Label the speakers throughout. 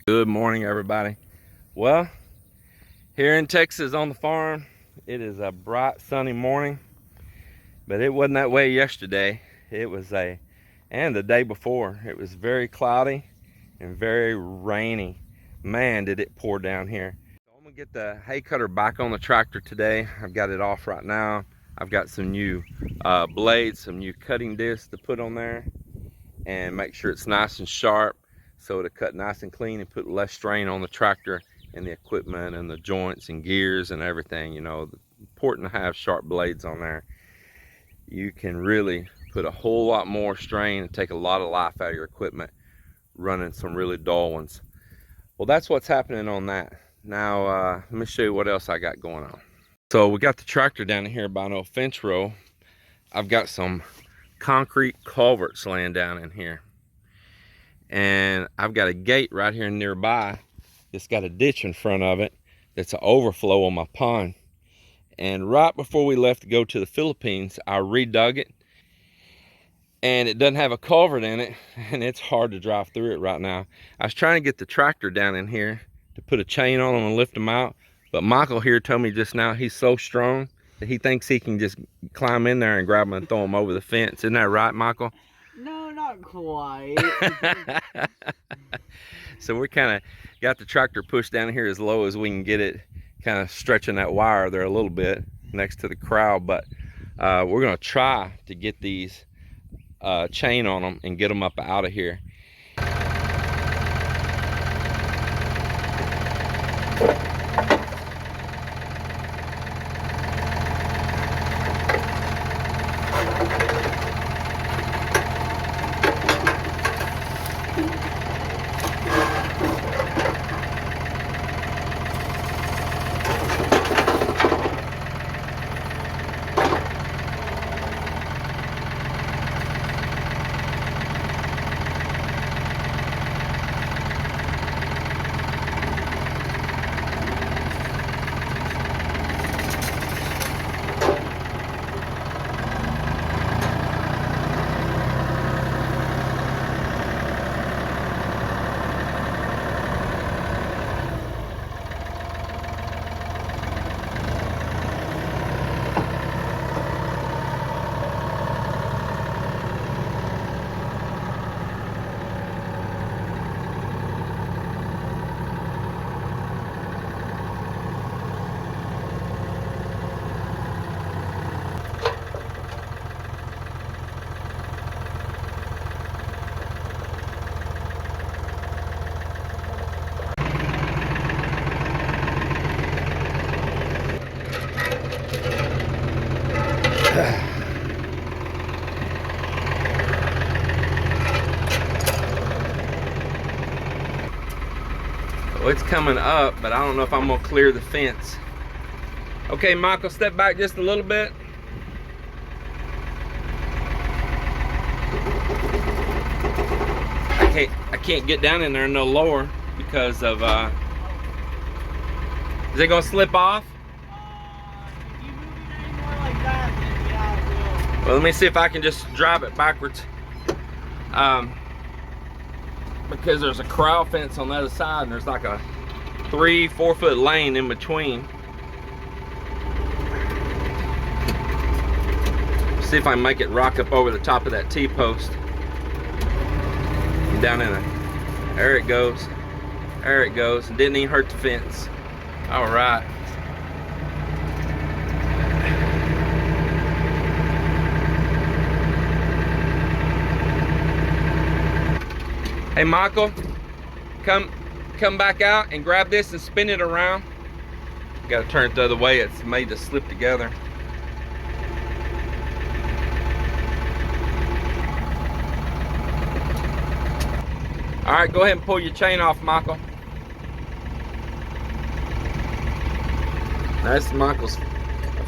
Speaker 1: Good morning, everybody. Well, here in Texas on the farm, it is a bright sunny morning, but it wasn't that way yesterday. And the day before, it was very cloudy and very rainy. Man, did it pour down here. So I'm gonna get the hay cutter back on the tractor today. I've got it off right now. I've got some new blades, some new cutting discs to put on there and make sure it's nice and sharp, so to cut nice and clean and put less strain on the tractor and the equipment and the joints and gears and everything. You know, it's important to have sharp blades on there. You can really put a whole lot more strain and take a lot of life out of your equipment running some really dull ones. Well, that's what's happening on that. Now let me show you what else I got going on. So we got the tractor down here by an old fence row. I've got some concrete culverts laying down in here, and I've got a gate right here nearby that's got a ditch in front of it that's an overflow on my pond. And right before we left to go to the Philippines, I redug it, and it doesn't have a culvert in it, and it's hard to drive through it right now. I was trying to get the tractor down in here to put a chain on them and lift them out, but Michael here told me just now he's so strong that he thinks he can just climb in there and grab them and throw them over the fence. Isn't that right, Michael?
Speaker 2: No, not quite.
Speaker 1: So we kind of got the tractor pushed down here as low as we can get it, kind of stretching that wire there a little bit next to the corral. But we're going to try to get these chain on them and get them up out of here. Well, it's coming up, but I don't know if I'm gonna clear the fence. Okay, Michael, step back just a little bit. I can't get down in there no lower because of is it gonna slip off?
Speaker 2: If you move it any more like that, then yeah, it will.
Speaker 1: Well, let me see if I can just drive it backwards. Because there's a corral fence on the other side, and there's like a 3-4 foot lane in between. See if I can make it rock up over the top of that T-post. Down in there. There it goes. There it goes. And didn't even hurt the fence. All right. Hey, Michael, come back out and grab this and spin it around. You gotta turn it the other way. It's made to slip together. All right, go ahead and pull your chain off, Michael. That's Michael's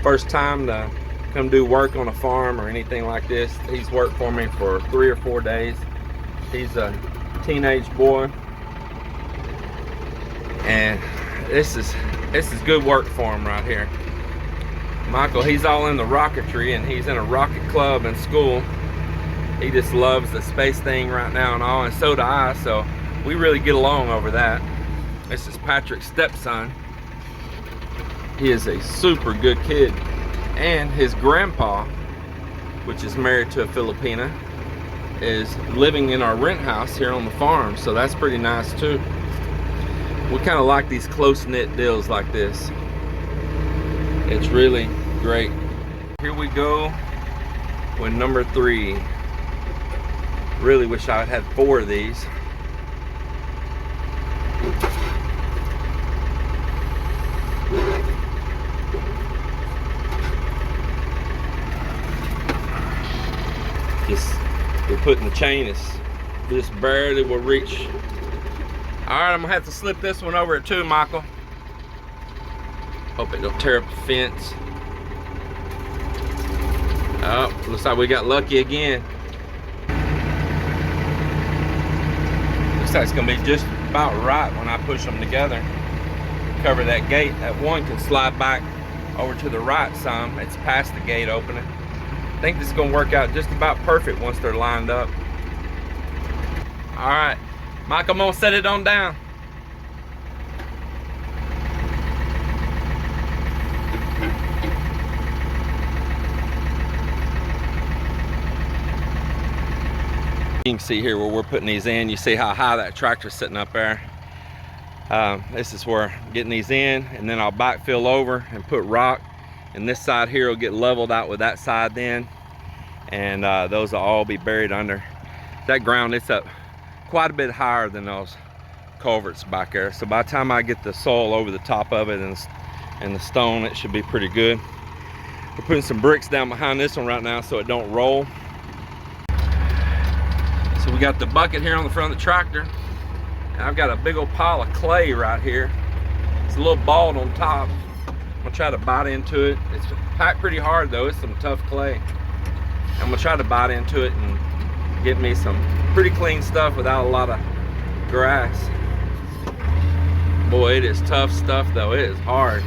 Speaker 1: first time to come do work on a farm or anything like this. He's worked for me for 3 or 4 days. He's a teenage boy, and this is good work for him right here. Michael, he's all in the rocketry, and he's in a rocket club in school. He just loves the space thing right now and all, and so do I. So we really get along over that. This is Patrick's stepson. He is a super good kid. And his grandpa, which is married to a Filipina, is living in our rent house here on the farm, so that's pretty nice too. We kind of like these close-knit deals like this. It's really great. Here we go with number 3. Really wish I had 4 of these. We're putting the chain is just barely will reach. All right, I'm gonna have to slip this one over it too, Michael. Hope it don't tear up the fence. Oh, looks like we got lucky again. Looks like it's gonna be just about right when I push them together. Cover that gate. That one can slide back over to the right some. It's past the gate opening. I think this is gonna work out just about perfect once they're lined up. All right, Mike, I'm gonna set it on down. You can see here where we're putting these in. You see how high that tractor's sitting up there. This is where I'm getting these in, and then I'll backfill over and put rock. And this side here will get leveled out with that side then, and those will all be buried under. That ground, it's up quite a bit higher than those culverts back there. So by the time I get the soil over the top of it and the stone, it should be pretty good. We're putting some bricks down behind this one right now so it don't roll. So we got the bucket here on the front of the tractor, and I've got a big old pile of clay right here. It's a little bald on top. I'm gonna try to bite into it. It's packed pretty hard though. It's some tough clay. I'm gonna try to bite into it and get me some pretty clean stuff without a lot of grass. Boy, it is tough stuff though. It is hard.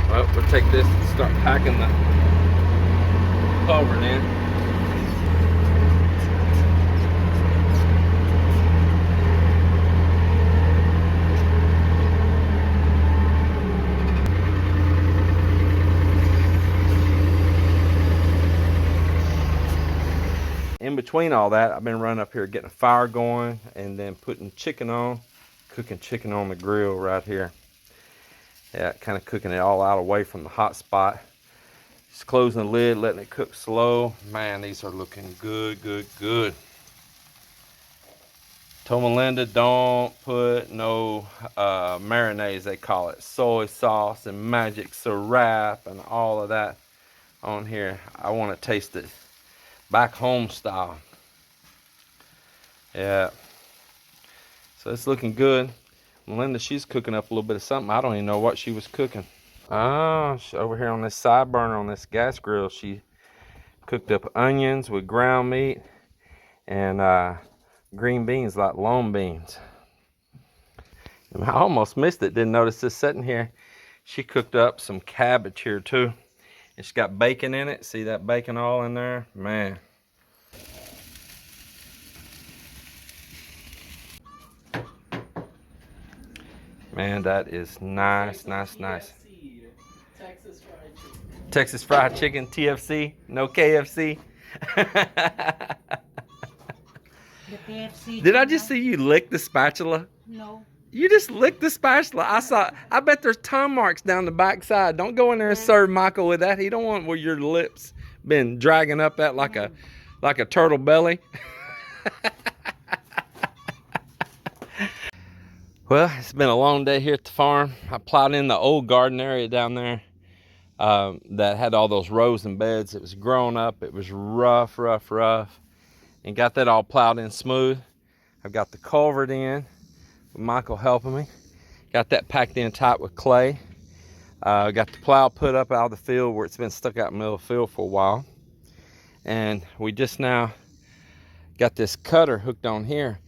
Speaker 1: Well, we'll take this and start packing the culvert in. In between all that, I've been running up here getting a fire going and then putting chicken on, cooking chicken on the grill right here. Yeah, kind of cooking it all out away from the hot spot. Just closing the lid, letting it cook slow. Man, these are looking good, good, good. Told Melinda, don't put no marinades, they call it. Soy sauce and magic syrup and all of that on here. I want to taste it back home style. Yeah. So it's looking good. Melinda, she's cooking up a little bit of something. I don't even know what she was cooking. Oh, over here on this side burner on this gas grill, she cooked up onions with ground meat and green beans like long beans. And I almost missed it, didn't notice this sitting here. She cooked up some cabbage here too. It's got bacon in it. See that bacon all in there? Man. Man, that is nice, nice, nice.
Speaker 2: Texas fried chicken.
Speaker 1: Texas fried chicken, TFC, no KFC.
Speaker 3: The KFC.
Speaker 1: Did I just see you lick the spatula?
Speaker 3: No.
Speaker 1: You just licked the spatula. I bet there's tongue marks down the back side. Don't go in there and serve Michael with that. He don't want where your lips been dragging up that like a turtle belly. Well, it's been a long day here at the farm. I plowed in the old garden area down there that had all those rows and beds. It was grown up. It was rough, and got that all plowed in smooth. I've got the culvert in. Michael helping me. Got that packed in tight with clay. Got the plow put up out of the field where it's been stuck out in the middle of the field for a while. And we just now got this cutter hooked on here.